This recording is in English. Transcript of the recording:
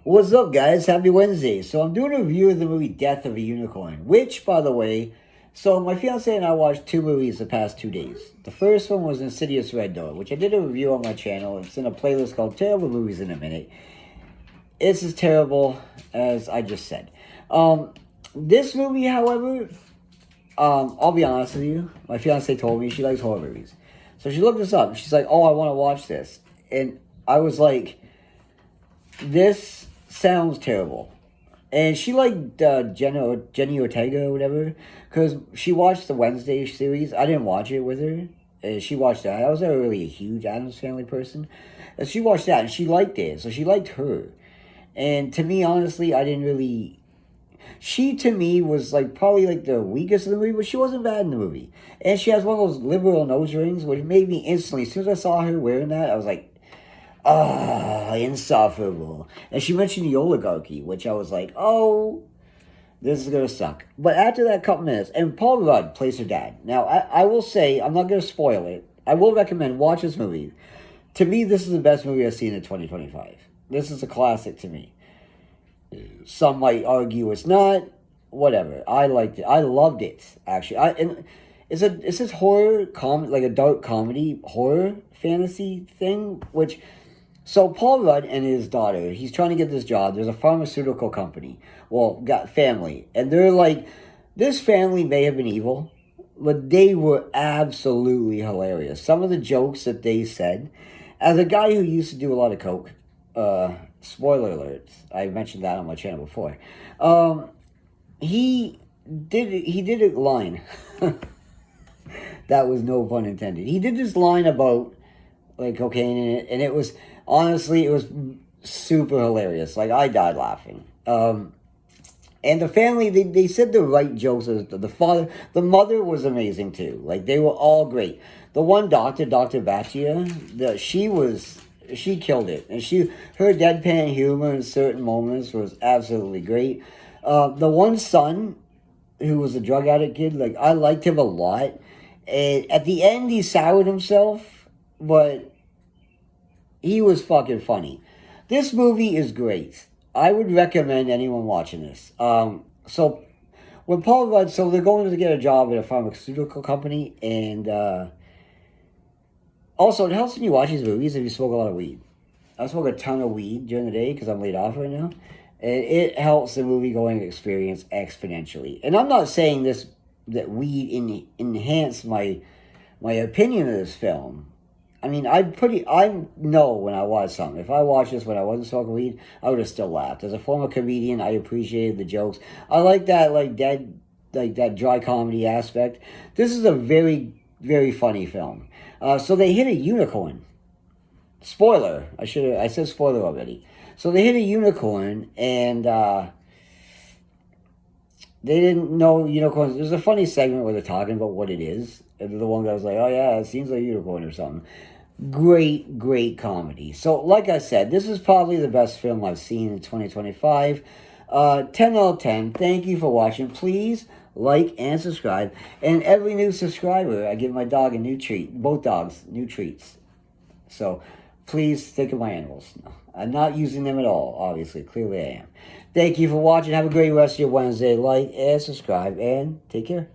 What's up, guys? Happy Wednesday. So, I'm doing a review of the movie Death of a Unicorn, which, by the way, my fiance and I watched two movies the past 2 days. The first one was Insidious Red Door, which I did a review on my channel. It's in a playlist called Terrible Movies in a Minute. It's as terrible as I just said. This movie, however, I'll be honest with you. My fiance told me she likes horror movies. So she looked this up. She's like, oh, I want to watch this. And I was like, this sounds terrible. And she liked Jenny Ortega or whatever, because she watched the Wednesday series. I didn't watch it with her. And she watched that. I was never really a huge Addams Family person. And she watched that, and she liked it. So she liked her. And to me, honestly, I didn't really... She, to me, was probably the weakest of the movie, but she wasn't bad in the movie. And she has one of those liberal nose rings, which made me instantly, as soon as I saw her wearing that, I was like, insufferable. And she mentioned the oligarchy, which I was like, oh, this is going to suck. But after that couple minutes, and Paul Rudd plays her dad. Now, I will say, I'm not going to spoil it. I will recommend watch this movie. To me, this is the best movie I've seen in 2025. This is a classic to me. Some might argue it's not. Whatever. I liked it. I loved it, actually. It's this horror, like a dark comedy, horror, fantasy thing, which... So Paul Rudd and his daughter, he's trying to get this job. There's a pharmaceutical company. Well, got family. And they're like, this family may have been evil, but they were absolutely hilarious. Some of the jokes that they said, as a guy who used to do a lot of coke, spoiler alert, I mentioned that on my channel before, he did a line. That was no pun intended. He did this line about cocaine in it, and it was... Honestly, it was super hilarious. I died laughing. And the family, they said the right jokes. The mother was amazing too. They were all great. The one doctor, Dr. Baccia, she killed it. And her deadpan humor in certain moments was absolutely great. The one son, who was a drug addict kid, I liked him a lot. And at the end, he soured himself, but... he was fucking funny. This movie is great. I would recommend anyone watching this. So when Paul Rudd, they're going to get a job at a pharmaceutical company, and also it helps when you watch these movies if you smoke a lot of weed. I smoke a ton of weed during the day because I'm laid off right now, and it helps the movie going experience exponentially. And I'm not saying that weed enhanced my opinion of this film. I mean, I know when I watch something. If I watched this when I wasn't smoking weed, I would have still laughed. As a former comedian, I appreciated the jokes. I like that, that dry comedy aspect. This is a very, very funny film. So they hit a unicorn. Spoiler. I said spoiler already. So they hit a unicorn, and they didn't know unicorns. There's a funny segment where they're talking about what it is. And the one guy was like, oh yeah, it seems like a unicorn or something. Great, great comedy. So, like I said, this is probably the best film I've seen in 2025. 10 out of 10. Thank you for watching. Please like and subscribe. And every new subscriber, I give my dog a new treat. Both dogs, new treats. So, please think of my animals. No, I'm not using them at all, obviously. Clearly I am. Thank you for watching. Have a great rest of your Wednesday. Like and subscribe. And take care.